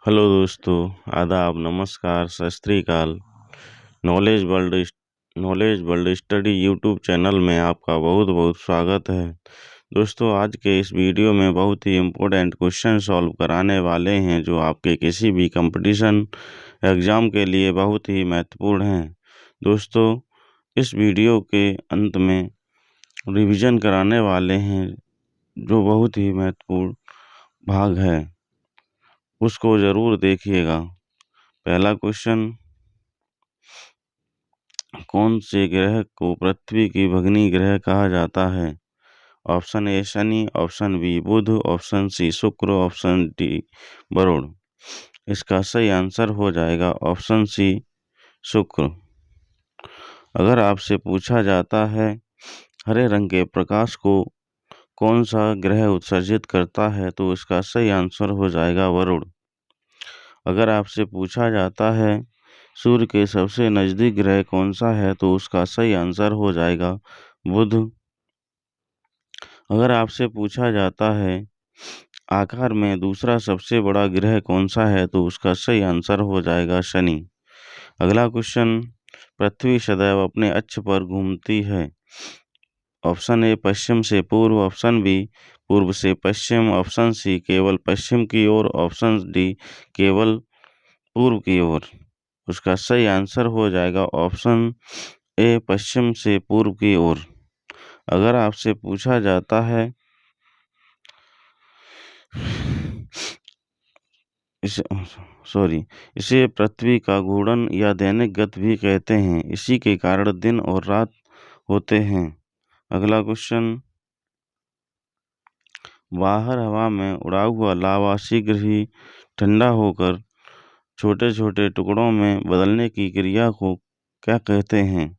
Hello दोस्तों, आदाब, नमस्कार, सत श्री अकाल। Knowledge world knowledge world study YouTube channel में आपका बहुत बहुत स्वागत है। दोस्तों, आज के इस वीडियो में बहुत ही इम्पोर्टेंट क्वेश्चन सॉल्व कराने वाले हैं जो आपके किसी भी कंपटीशन एग्ज़ाम के लिए बहुत ही महत्वपूर्ण हैं। दोस्तों, इस वीडियो के अंत में रिवीजन कराने वाले हैं जो बहुत ही महत्वपूर्ण भाग है, उसको ज़रूर देखिएगा। पहला क्वेश्चन, कौन से ग्रह को पृथ्वी की भगिनी ग्रह कहा जाता है? ऑप्शन ए शनि, ऑप्शन बी बुध, ऑप्शन सी शुक्र, ऑप्शन डी वरुण। इसका सही आंसर हो जाएगा ऑप्शन सी शुक्र। अगर आपसे पूछा जाता है हरे रंग के प्रकाश को कौन सा ग्रह उत्सर्जित करता है, तो इसका सही आंसर हो जाएगा वरुण। अगर आपसे पूछा जाता है सूर्य के सबसे नज़दीक ग्रह कौन सा है, तो उसका सही आंसर हो जाएगा बुध। अगर आपसे पूछा जाता है आकार में दूसरा सबसे बड़ा ग्रह कौन सा है, तो उसका सही आंसर हो जाएगा शनि। अगला क्वेश्चन, पृथ्वी सदैव अपने अक्ष पर घूमती है। ऑप्शन ए पश्चिम से पूर्व, ऑप्शन बी पूर्व से पश्चिम, ऑप्शन सी केवल पश्चिम की ओर, ऑप्शन डी केवल पूर्व की ओर। उसका सही आंसर हो जाएगा ऑप्शन ए पश्चिम से पूर्व की ओर। अगर आपसे पूछा जाता है इसे पृथ्वी का घूर्णन या दैनिक गति भी कहते हैं, इसी के कारण दिन और रात होते हैं। अगला क्वेश्चन, बाहर हवा में उड़ा हुआ लावा शीघ्र ही ठंडा होकर छोटे छोटे टुकड़ों में बदलने की क्रिया को क्या कहते हैं?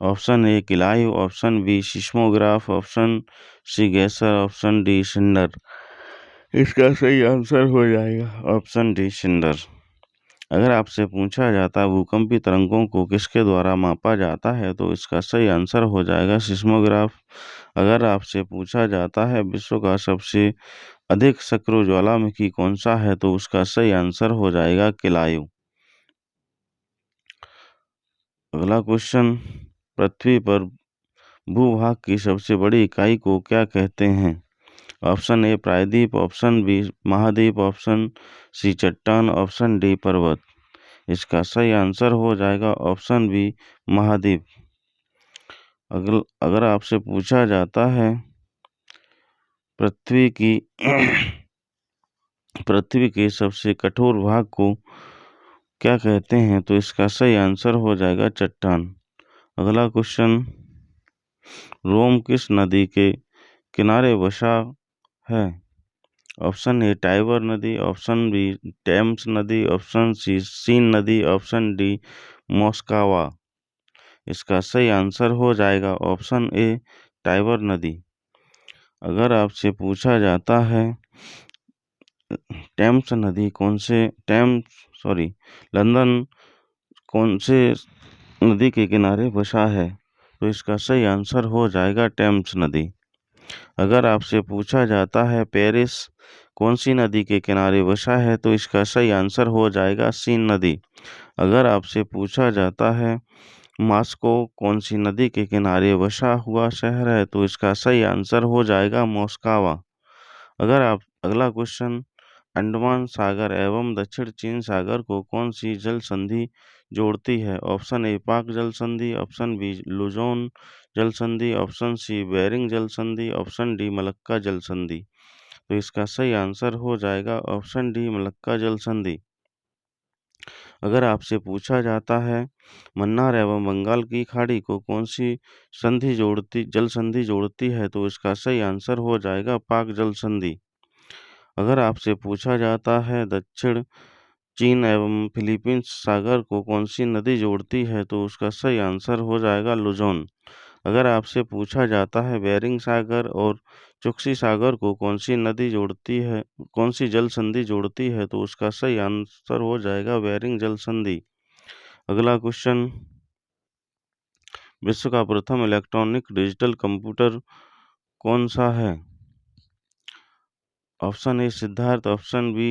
ऑप्शन ए किलायु, option B seismograph, option C geyser, option D cinder. इसका सही आंसर हो जाएगा ऑप्शन डी सिंडर। अगर आपसे पूछा जाता है भूकंपी तरंगों को किसके द्वारा मापा जाता है, तो इसका सही आंसर हो जाएगा सिस्मोग्राफ। अगर आपसे पूछा जाता है विश्व का सबसे अधिक सक्रिय ज्वालामुखी कौन सा है, तो उसका सही आंसर हो जाएगा किलायु। अगला क्वेश्चन, पृथ्वी पर भूभाग की सबसे बड़ी इकाई को क्या कहते हैं? ऑप्शन ए प्रायद्वीप, ऑप्शन बी महाद्वीप, ऑप्शन सी चट्टान, ऑप्शन डी पर्वत। इसका सही आंसर हो जाएगा ऑप्शन बी महाद्वीप। अगर आपसे पूछा जाता है पृथ्वी की पृथ्वी के सबसे कठोर भाग को क्या कहते हैं, तो इसका सही आंसर हो जाएगा चट्टान। अगला क्वेश्चन, रोम किस नदी के किनारे बसा है? ऑप्शन ए टाइबर नदी, ऑप्शन बी टेम्स नदी, ऑप्शन सी सीन नदी, ऑप्शन डी मोस्कावा। इसका सही आंसर हो जाएगा ऑप्शन ए टाइबर नदी। अगर आपसे पूछा जाता है टेम्स नदी लंदन कौन से नदी के किनारे बसा है, तो इसका सही आंसर हो जाएगा टेम्स नदी। अगर आपसे पूछा जाता है पेरिस कौन सी नदी के किनारे बसा है, तो इसका सही आंसर हो जाएगा सीन नदी। अगर आपसे पूछा जाता है मॉस्को कौन सी नदी के किनारे बसा हुआ शहर है, तो इसका सही आंसर हो जाएगा मोस्कावा। अगला क्वेश्चन, अंडमान सागर एवं दक्षिण चीन सागर को कौन सी जल संधि जोड़ती है? ऑप्शन ए पाक जल संधि, ऑप्शन बी लुजोन जल संधि, ऑप्शन सी बेरिंग जल संधि, ऑप्शन डी मलक्का जल संधि। तो इसका सही आंसर हो जाएगा ऑप्शन डी मलक्का जल संधि। अगर आपसे पूछा जाता है मन्नार एवं बंगाल की खाड़ी को कौन सी जल संधि जोड़ती है, तो इसका सही आंसर हो जाएगा पाक जल संधि। अगर आपसे पूछा जाता है दक्षिण चीन एवं फिलीपींस सागर को कौन सी नदी जोड़ती है, तो उसका सही आंसर हो जाएगा लुजोन। अगर आपसे पूछा जाता है बेरिंग सागर और चुक्सी सागर को कौन सी जल संधि जोड़ती है, तो उसका सही आंसर हो जाएगा बेरिंग जल संधि। अगला क्वेश्चन, विश्व का प्रथम इलेक्ट्रॉनिक डिजिटल कंप्यूटर कौन सा है? Option A Siddharth, option B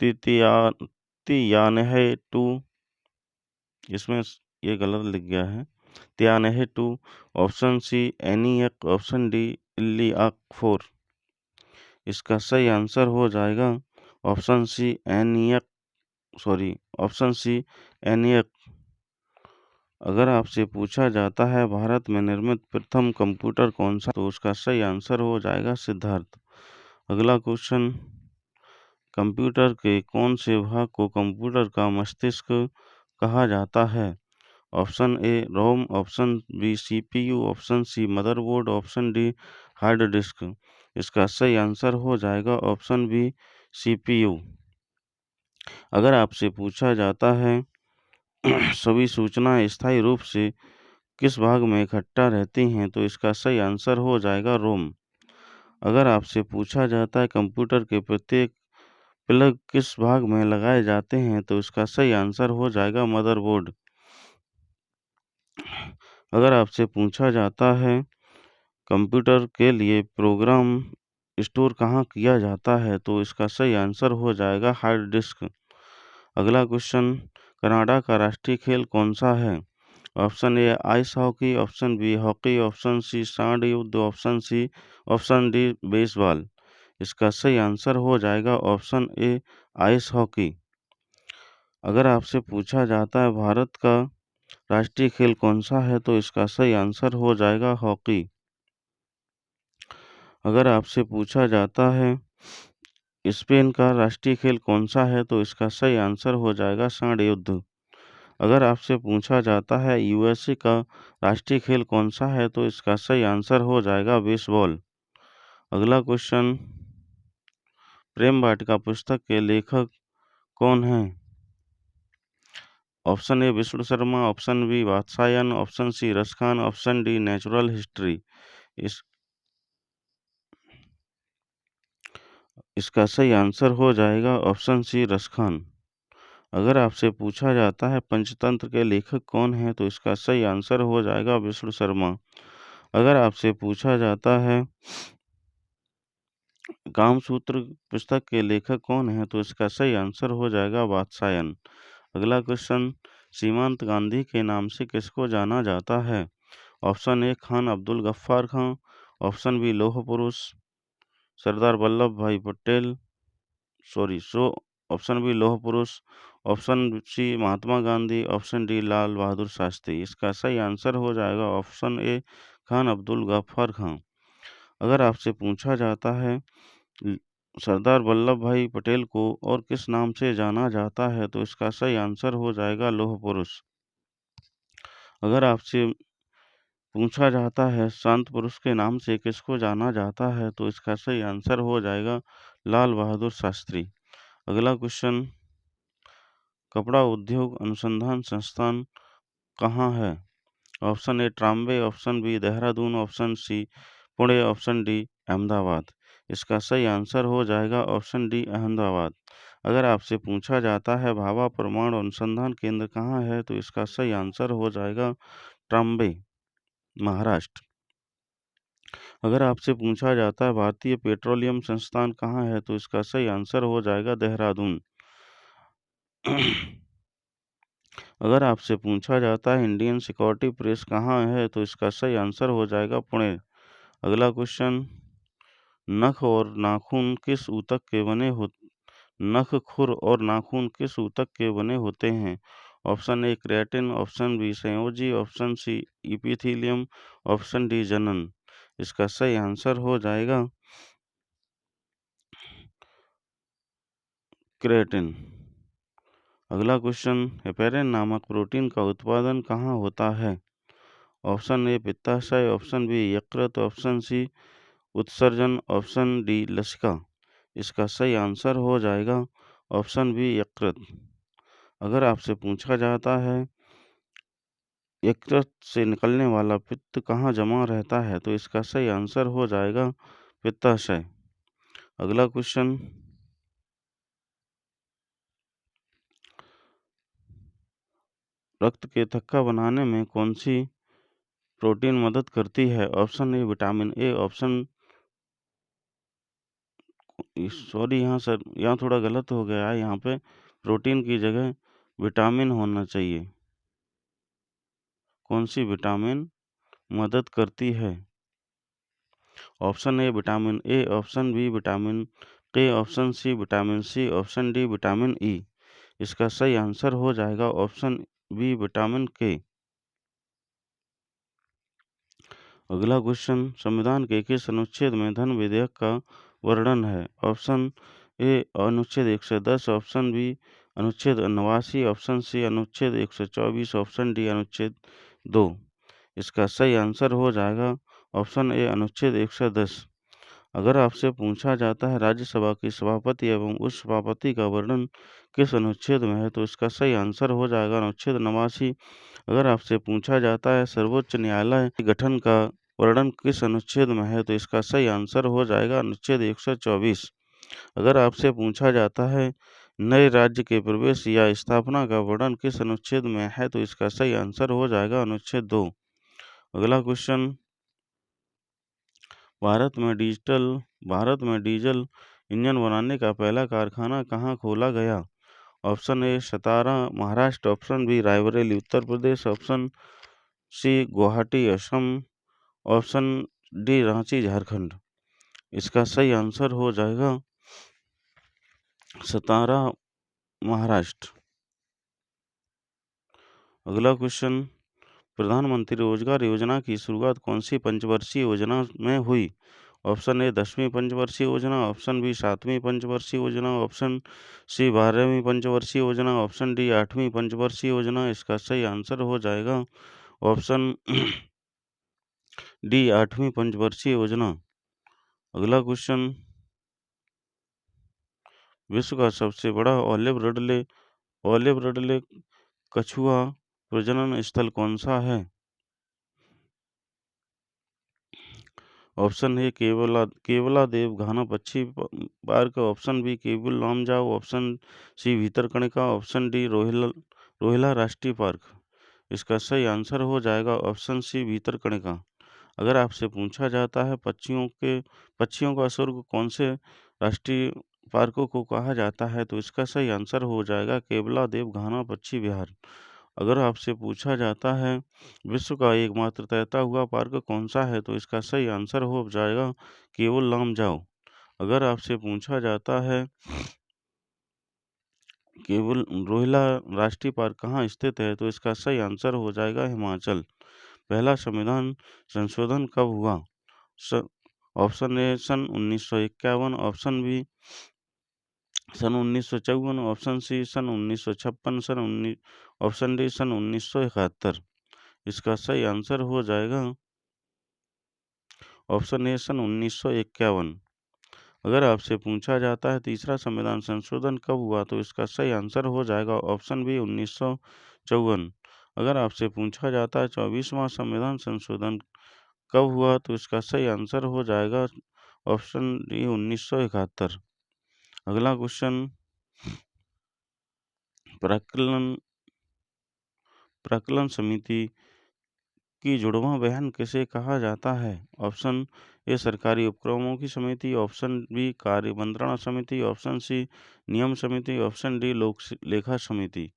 Tianhe two, इसमें ये गलत लिख गया है, Tianhe two. Option C ENIAC, option D ILLIAC 4। इसका सही आंसर हो जाएगा option C ENIAC, option C ENIAC. अगर आपसे पूछा जाता है भारत में निर्मित प्रथम कंप्यूटर कौन सा, तो उसका सही आंसर हो जाएगा सिद्धार्थ। अगला क्वेश्चन, कंप्यूटर के कौन से भाग को कंप्यूटर का मस्तिष्क कहा जाता है? Option A ROM, option B CPU, option C motherboard, option D hard disk. इसका सही आंसर हो जाएगा ऑप्शन बी सीपीयू। अगर आपसे पूछा जाता है सभी सूचनाएं स्थायी रूप से किस भाग में इकट्ठा रहती हैं, तो इसका सही आंसर हो जाएगा रोम। अगर आपसे पूछा जाता है कंप्यूटर के प्रत्येक प्लग किस भाग में लगाए जाते हैं, तो इसका सही आंसर हो जाएगा मदरबोर्ड। अगर आपसे पूछा जाता है कंप्यूटर के लिए प्रोग्राम स्टोर कहाँ किया जाता है, तो इसका सही आंसर हो जाएगा हार्ड डिस्क। अगला क्वेश्चन, कनाडा का राष्ट्रीय खेल कौन सा है? Option A ice hockey, option B hockey, option C सांड युद्ध, ऑप्शन डी बेसबॉल। इसका सही आंसर हो जाएगा ऑप्शन ए आइस हॉकी। अगर आपसे पूछा जाता है भारत का राष्ट्रीय खेल कौन सा है, तो इसका सही आंसर हो जाएगा हॉकी। अगर आपसे पूछा जाता है स्पेन का राष्ट्रीय खेल कौन सा है, तो इसका सही आंसर हो जाएगा सांड युद्ध। अगर आपसे पूछा जाता है यूएसए का राष्ट्रीय खेल कौन सा है, तो इसका सही आंसर हो जाएगा बेसबॉल। अगला क्वेश्चन, प्रेम वाटिका पुस्तक के लेखक कौन हैं? Option A Vishnu Sharma, option B Vatsyayan, option C Raskhan, option D natural history. इसका सही आंसर हो जाएगा ऑप्शन सी रसखान। अगर आपसे पूछा जाता है पंचतंत्र के लेखक कौन हैं, तो इसका सही आंसर हो जाएगा विष्णु शर्मा। अगर आपसे पूछा जाता है कामसूत्र पुस्तक के लेखक कौन हैं, तो इसका सही आंसर हो जाएगा वात्स्यायन। अगला क्वेश्चन, सीमांत गांधी के नाम से किसको जाना जाता है? Option A Khan Abdul Ghaffar Khan, option B लौह पुरुष सरदार वल्लभ भाई पटेल, ऑप्शन बी लौह पुरुष, option C Mahatma Gandhi, option D Lal Bahadur Shastri. इसका सही आंसर हो जाएगा ऑप्शन ए खान अब्दुल गफ्फार खां। अगर आपसे पूछा जाता है सरदार वल्लभ भाई पटेल को और किस नाम से जाना जाता है, तो इसका सही आंसर हो जाएगा लौह पुरुष। अगर आपसे पूछा जाता है संत पुरुष के नाम से किसको जाना जाता है, तो इसका सही आंसर हो जाएगा लाल बहादुर शास्त्री। अगला क्वेश्चन, कपड़ा उद्योग अनुसंधान संस्थान कहाँ है? Option A Trombay, option B Dehradun, option C Pune, option D Ahmedabad. इसका सही आंसर हो जाएगा ऑप्शन डी अहमदाबाद। अगर आपसे पूछा जाता है भाभा परमाणु अनुसंधान केंद्र कहाँ है, तो इसका सही आंसर हो जाएगा ट्राम्बे, महाराष्ट्र। अगर आपसे पूछा जाता है भारतीय पेट्रोलियम संस्थान कहाँ है, तो इसका सही आंसर हो जाएगा देहरादून। अगर आपसे पूछा जाता है इंडियन सिक्योरिटी प्रेस कहाँ है, तो इसका सही आंसर हो जाएगा पुणे। अगला क्वेश्चन, नख और नाखून किस ऊतक के बने हो नख, खुर और नाखून किस ऊतक के बने होते हैं? Option A keratin, option B संयोजी, option C epithelium, option D जनन। इसका सही आंसर हो जाएगा क्रेटिन। अगला क्वेश्चन, हेपेरिन नामक प्रोटीन का उत्पादन कहाँ होता है? ऑप्शन ए पित्ताशय, ऑप्शन बी यकृत, ऑप्शन सी उत्सर्जन, ऑप्शन डी लसिका। इसका सही आंसर हो जाएगा ऑप्शन बी यकृत। अगर आपसे पूछा जाता है यकृत से निकलने वाला पित्त कहाँ जमा रहता है, तो इसका सही आंसर हो जाएगा पित्ताशय। अगला क्वेश्चन, रक्त के थक्का बनाने में कौन सी प्रोटीन मदद करती है? Option A vitamin A, option sorry, यहाँ सर, यहाँ थोड़ा गलत हो गया है। यहाँ पे प्रोटीन की जगह विटामिन होना चाहिए। कौन सी विटामिन मदद करती है? Option A vitamin A, option B vitamin K, option C vitamin C, option D vitamin E. इसका सही आंसर हो जाएगा ऑप्शन बी विटामिन के। अगला क्वेश्चन, संविधान के किस अनुच्छेद में धन विधेयक का वर्णन है? ऑप्शन ए अनुच्छेद 110, ऑप्शन बी अनुच्छेद 89, ऑप्शन सी अनुच्छेद 124, ऑप्शन डी अनुच्छेद 2। इसका सही आंसर हो जाएगा ऑप्शन ए अनुच्छेद 110। अगर आपसे पूछा जाता है राज्यसभा की सभापति एवं उस सभापति का वर्णन किस अनुच्छेद में है, तो इसका सही आंसर हो जाएगा अनुच्छेद 89। अगर आपसे पूछा जाता है सर्वोच्च न्यायालय के गठन का वर्णन किस अनुच्छेद में है, तो इसका सही आंसर हो जाएगा अनुच्छेद 124। अगर आपसे पूछा जाता है नए राज्य के प्रवेश या स्थापना का वर्णन किस अनुच्छेद में है, तो इसका सही आंसर हो जाएगा अनुच्छेद 2। अगला क्वेश्चन, भारत में डीजल इंजन बनाने का पहला कारखाना कहाँ खोला गया? Option A Satara Maharashtra, option B Raebareli Uttar Pradesh, option C Guwahati Assam, option D Ranchi Jharkhand. इसका सही आंसर हो जाएगा सतारा महाराष्ट्र। अगला क्वेश्चन, प्रधानमंत्री रोजगार योजना की शुरुआत कौन सी पंचवर्षीय योजना में हुई? ऑप्शन ए 10वीं पंचवर्षीय योजना, ऑप्शन बी 7वीं पंचवर्षीय योजना, ऑप्शन सी 12वीं पंचवर्षीय योजना, ऑप्शन डी 8वीं पंचवर्षीय योजना। इसका सही आंसर हो जाएगा ऑप्शन डी 8वीं पंचवर्षीय योजना। अगला क्वेश्चन, विश्व का सबसे बड़ा ऑलिव रिडले कछुआ प्रजनन स्थल कौन सा है? ऑप्शन ए केवला देव घाना पक्षी park, option B Keibul Lamjao, option C Bhitarkanika, option D Rohila राष्ट्रीय पार्क। इसका सही आंसर हो जाएगा ऑप्शन सी भीतरकनिका। अगर आपसे पूछा जाता है पक्षियों का स्वर्ग कौन से राष्ट्रीय पार्कों को कहा जाता है, तो इसका सही आंसर हो जाएगा केवला देव घाना पक्षी विहार। अगर आपसे पूछा जाता है विश्व का एकमात्र तैरता हुआ पार्क कौन सा है, तो इसका सही आंसर हो जाएगा केवल लामजाओ। अगर आपसे पूछा जाता है केवल रोहिला राष्ट्रीय पार्क कहाँ स्थित है, तो इसका सही आंसर हो जाएगा हिमाचल। पहला संविधान संशोधन कब हुआ? ऑप्शन ए सन 1951, ऑप्शन बी सन 1954, ऑप्शन सी सन 1956, ऑप्शन डी सन 1971। इसका सही आंसर हो जाएगा ऑप्शन ए सन 1951। अगर आपसे पूछा जाता है तीसरा संविधान संशोधन कब हुआ, तो इसका सही आंसर हो जाएगा ऑप्शन बी 1954। अगर आपसे पूछा जाता है 24वां संविधान संशोधन कब हुआ, तो इसका सही आंसर हो जाएगा ऑप्शन डी 1971। अगला क्वेश्चन, प्राक्कलन समिति की जुड़वां बयान किसे कहा जाता है? ऑप्शन ए सरकारी उपक्रमों की समिति, ऑप्शन बी कार्य मंत्रणा समिति, ऑप्शन सी नियम समिति, ऑप्शन डी लोक लेखा समिति।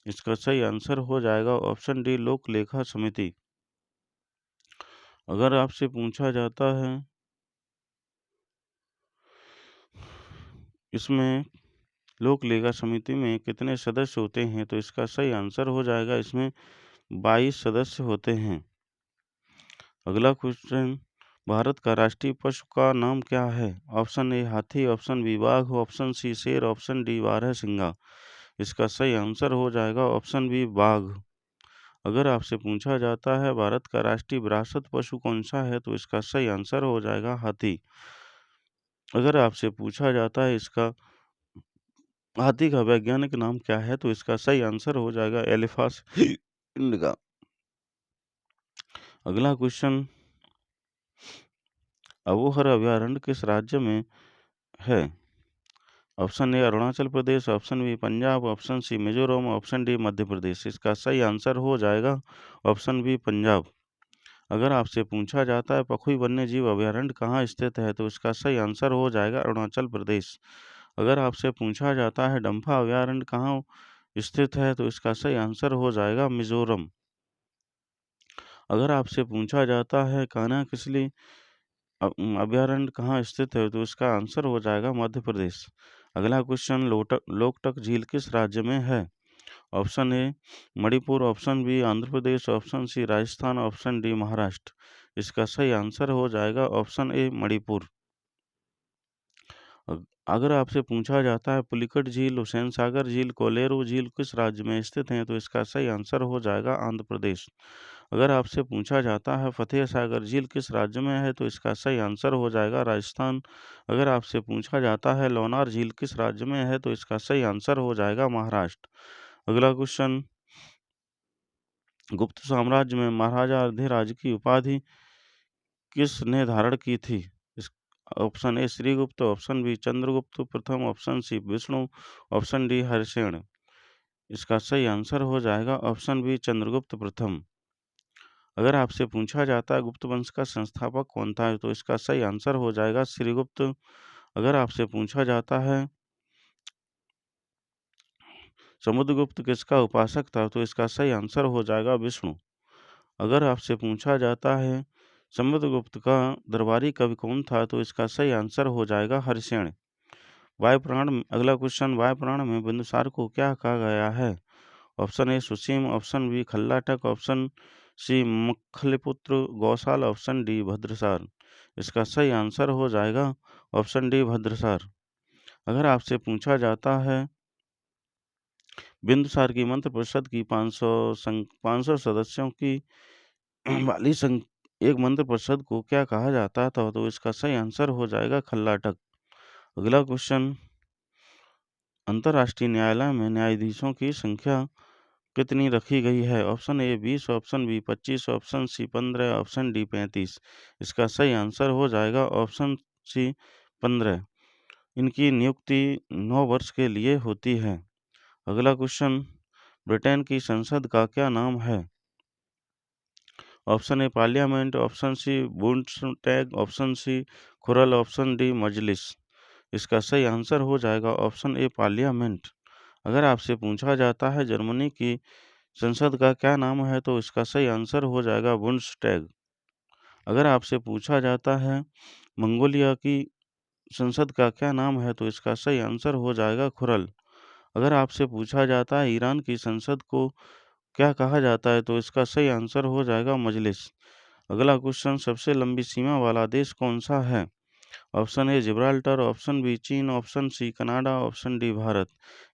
इसका सही आंसर हो जाएगा ऑप्शन डी लोक लेखा समिति। अगर आपसे पूछा जाता है इसमें लोक लेखा समिति में कितने सदस्य होते हैं, तो इसका सही आंसर हो जाएगा इसमें 22 सदस्य होते हैं। अगला क्वेश्चन, भारत का राष्ट्रीय पशु का नाम क्या है? ऑप्शन ए हाथी, ऑप्शन बी बाघ, ऑप्शन सी शेर, ऑप्शन डी बारहसिंगा। इसका सही आंसर हो जाएगा ऑप्शन बी बाघ। अगर आपसे पूछा जाता है भारत का राष्ट्रीय विरासत पशु कौन सा है, तो इसका सही आंसर हो जाएगा हाथी। अगर आपसे पूछा जाता है इसका हाथी का वैज्ञानिक नाम क्या है, तो इसका सही आंसर हो जाएगा एलिफेंट इंडिका। अगला क्वेश्चन, अबोहर अभयारण्य किस राज्य में है? Option A Arunachal Pradesh, option B Punjab, option C Mizoram, option D Madhya Pradesh. इसका सही आंसर हो जाएगा ऑप्शन बी पंजाब। अगर आपसे पूछा जाता है पखुई वन्यजीव अभयारण्य कहाँ स्थित है, तो इसका सही आंसर हो जाएगा अरुणाचल प्रदेश। अगर आपसे पूछा जाता है डंफा अभयारण्य कहाँ स्थित है, तो इसका सही आंसर हो जाएगा मिजोरम। अगर आपसे पूछा जाता है कान्हा किसली अभयारण्य कहाँ स्थित है, तो इसका आंसर हो जाएगा मध्य प्रदेश। अगला क्वेश्चन, लोकटक झील किस राज्य में है? Option A Manipur, option B Andhra Pradesh, option C Rajasthan, option D Maharashtra. इसका सही आंसर हो जाएगा ऑप्शन ए मणिपुर। अगर आपसे पूछा जाता है पुलिकट झील, हुसैन सागर झील, कोलेरू झील किस राज्य में स्थित हैं, तो इसका सही आंसर हो जाएगा आंध्र प्रदेश। अगर आपसे पूछा जाता है फतेह सागर झील किस राज्य में है, तो इसका सही आंसर हो जाएगा राजस्थान। अगर आपसे पूछा जाता है लोनार झील किस राज्य में है, तो इसका सही आंसर हो जाएगा महाराष्ट्र। अगला क्वेश्चन, गुप्त साम्राज्य में महाराजा अधिराज की उपाधि किसने धारण की थी? इस option A Shrigupta, option B Chandragupta प्रथम, option C Vishnu, option D Harshena. इसका सही आंसर हो जाएगा ऑप्शन बी चंद्रगुप्त प्रथम। अगर आपसे पूछा जाता है गुप्त वंश का संस्थापक कौन था, तो इसका सही आंसर हो जाएगा श्रीगुप्त। अगर आपसे पूछा जाता है समुद्रगुप्त किसका उपासक था, तो इसका सही आंसर हो जाएगा विष्णु। अगर आपसे पूछा जाता है समुद्रगुप्त का दरबारी कवि कौन था, तो इसका सही आंसर हो जाएगा हर्षेण। अगला क्वेश्चन, वायुपुराण में बिंदुसार को क्या कहा गया है? Option A Susim, option B Khallatak, option C Makhaliputra Gosal, option D Bhadrasar. इसका सही आंसर हो जाएगा ऑप्शन डी भद्रसार। अगर आपसे पूछा जाता है बिंदुसार की मंत्र परिषद की 500 सदस्यों की वाली एक मंत्र परिषद को क्या कहा जाता था, तो इसका सही आंसर हो जाएगा खल्लाटक। अगला क्वेश्चन, अंतर्राष्ट्रीय न्यायालय में न्यायाधीशों की संख्या कितनी रखी गई है? Option A 20, option B 25, option C 15, option D 35। इसका सही आंसर हो जाएगा ऑप्शन सी 15। इनकी नियुक्ति 9 वर्ष के लिए होती है। अगला क्वेश्चन, ब्रिटेन की संसद का क्या नाम है? Option A parliament, option C Bundestag, option C Khural, option D Majlis. इसका सही आंसर हो जाएगा ऑप्शन ए पार्लियामेंट। अगर आपसे पूछा जाता है जर्मनी की संसद का क्या नाम है, तो इसका सही आंसर हो जाएगा बुंडसटैग। अगर आपसे पूछा जाता है मंगोलिया की संसद का क्या नाम है, तो इसका सही आंसर हो जाएगा खुरल। अगर आपसे पूछा जाता है ईरान की संसद को क्या कहा जाता है, तो इसका सही आंसर हो जाएगा मजलिस। अगला क्वेश्चन, सबसे लंबी सीमा वाला देश कौन सा है? Option A Gibraltar, option B चीन, option C Canada, option D Bharat.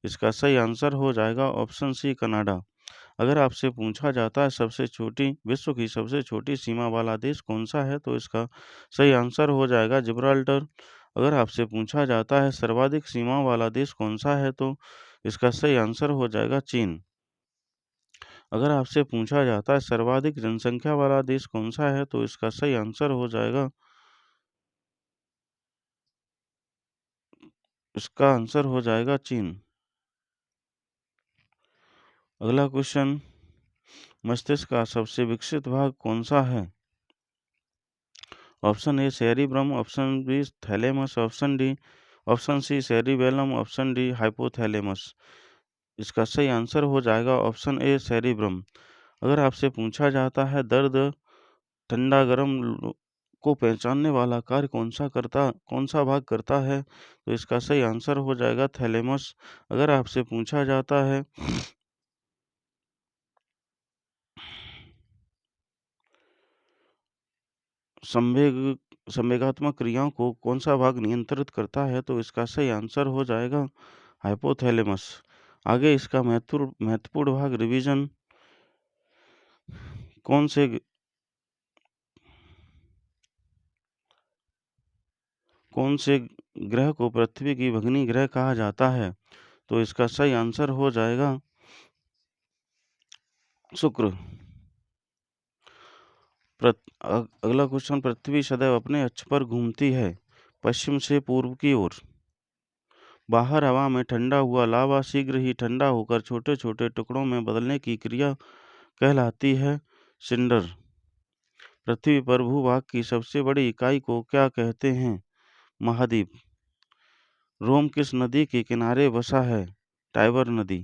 इसका सही आंसर हो जाएगा ऑप्शन सी कनाडा। अगर आपसे पूछा जाता है विश्व की सबसे छोटी सीमा वाला देश कौन सा है, तो इसका सही आंसर हो जाएगा जिब्राल्टर। अगर आपसे पूछा जाता है सर्वाधिक सीमा वाला देश कौन सा है, तो इसका सही आंसर हो जाएगा चीन। अगर आपसे पूछा जाता है सर्वाधिक जनसंख्या वाला देश कौन सा है, तो इसका सही आंसर हो जाएगा इसका आंसर हो जाएगा चीन। अगला क्वेश्चन, मस्तिष्क का सबसे विकसित भाग कौन सा है? Option A cerebrum, option B thalamus, option C cerebellum, option D hypothalamus. इसका सही आंसर हो जाएगा ऑप्शन ए सेरिब्रम। अगर आपसे पूछा जाता है दर्द ठंडा गर्म को पहचानने वाला कार्य कौन सा भाग करता है, तो इसका सही आंसर हो जाएगा थैलेमस। अगर आपसे पूछा जाता है संवेगात्मक क्रियाओं को कौन सा भाग नियंत्रित करता है, तो इसका सही आंसर हो जाएगा हाइपोथैलेमस। आगे इसका महत्वपूर्ण भाग रिवीजन, कौन से कौन से ग्रह को पृथ्वी की भगनी ग्रह कहा जाता है, तो इसका सही आंसर हो जाएगा शुक्र। अगला क्वेश्चन, पृथ्वी सदैव अपने अक्ष पर घूमती है पश्चिम से पूर्व की ओर। बाहर हवा में ठंडा हुआ लावा शीघ्र ही ठंडा होकर छोटे छोटे टुकड़ों में बदलने की क्रिया कहलाती है सिंडर। पृथ्वी पर भूभाग की सबसे बड़ी इकाई को क्या कहते हैं? महाद्वीप। रोम किस नदी के किनारे बसा है? टाइबर नदी।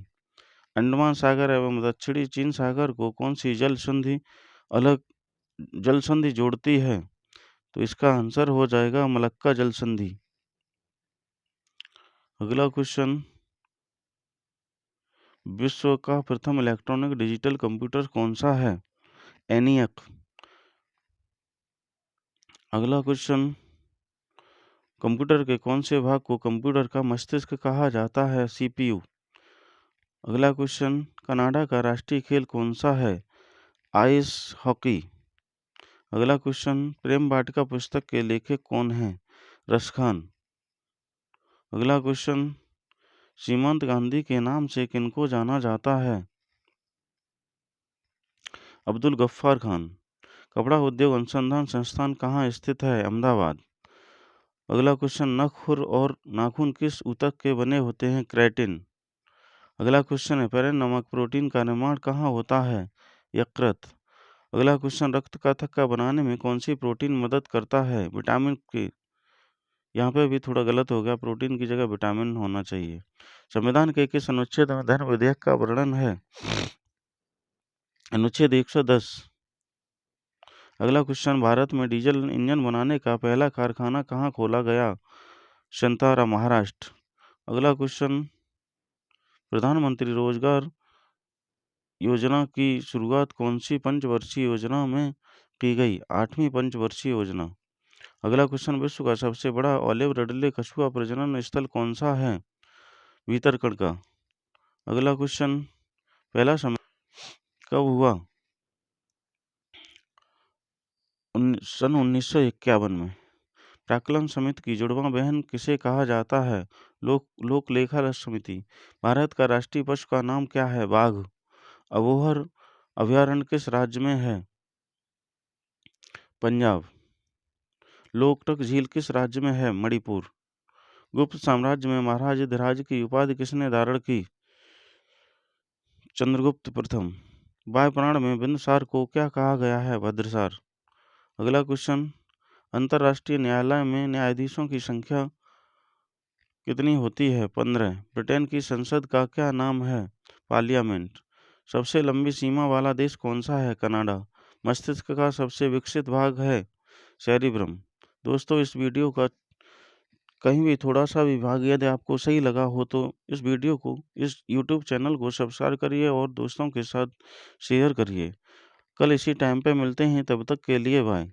अंडमान सागर एवं दक्षिणी चीन सागर को कौन सी अलग जल संधि जोड़ती है? तो इसका आंसर हो जाएगा मलक्का जल संधि। अगला क्वेश्चन, विश्व का प्रथम इलेक्ट्रॉनिक डिजिटल कंप्यूटर कौन सा है? एनियक। अगला क्वेश्चन, कंप्यूटर के कौन से भाग को कंप्यूटर का मस्तिष्क कहा जाता है? सीपीयू। अगला क्वेश्चन, कनाडा का राष्ट्रीय खेल कौन सा है? Ice hockey. अगला क्वेश्चन, प्रेम वाटिका पुस्तक के लेखक कौन हैं? रसखान। अगला क्वेश्चन, सीमांत गांधी के नाम से किनको जाना जाता है? अब्दुल गफ्फार खान। कपड़ा उद्योग अनुसंधान संस्थान कहाँ स्थित है? अहमदाबाद। अगला क्वेश्चन, नखुर और नाखून किस ऊतक के बने होते हैं? केराटिन। अगला क्वेश्चन, हेपेरिन नामक प्रोटीन का निर्माण कहाँ होता है? यकृत। अगला क्वेश्चन, रक्त का थक्का बनाने में कौन सी प्रोटीन मदद करता है? विटामिन के। यहाँ पे भी थोड़ा गलत हो गया, प्रोटीन की जगह विटामिन होना चाहिए। संविधान के किस अनुच्छेद में धन विधेयक का वर्णन है? अनुच्छेद 110। अगला क्वेश्चन, भारत में डीजल इंजन बनाने का पहला कारखाना कहाँ खोला गया? शंतारा, महाराष्ट्र। अगला क्वेश्चन, प्रधानमंत्री रोजगार योजना की शुरुआत कौन सी पंचवर्षीय योजना में की गई? 8वीं पंचवर्षीय योजना। अगला क्वेश्चन, विश्व का सबसे बड़ा ऑलिव रिडले कछुआ प्रजनन स्थल कौन सा है? भीतरकणका। अगला क्वेश्चन, पहला सम्मेलन कब हुआ? सन 1951 में। प्राक्कलन समिति की जुड़वां बहन किसे कहा जाता है? लोक लेखा समिति। भारत का राष्ट्रीय पशु का नाम क्या है? बाघ। अबोहर अभयारण्य किस राज्य में है? पंजाब। लोकटक झील किस राज्य में है? मणिपुर। गुप्त साम्राज्य में महाराज धीराज की उपाधि किसने धारण की? चंद्रगुप्त प्रथम। वायुपुराण में बिंदुसार को क्या कहा गया है? भद्रसार। अगला क्वेश्चन, अंतर्राष्ट्रीय न्यायालय में न्यायाधीशों की संख्या कितनी होती है? 15। ब्रिटेन की संसद का क्या नाम है? पार्लियामेंट। सबसे लंबी सीमा वाला देश कौन सा है? कनाडा। मस्तिष्क का सबसे विकसित भाग है सेरिब्रम। दोस्तों, इस वीडियो का कहीं भी थोड़ा सा भी भाग यदि आपको सही लगा हो तो इस वीडियो को, इस यूट्यूब चैनल को सब्सक्राइब करिए और दोस्तों के साथ शेयर करिए। कल इसी टाइम पे मिलते हैं, तब तक के लिए बाय।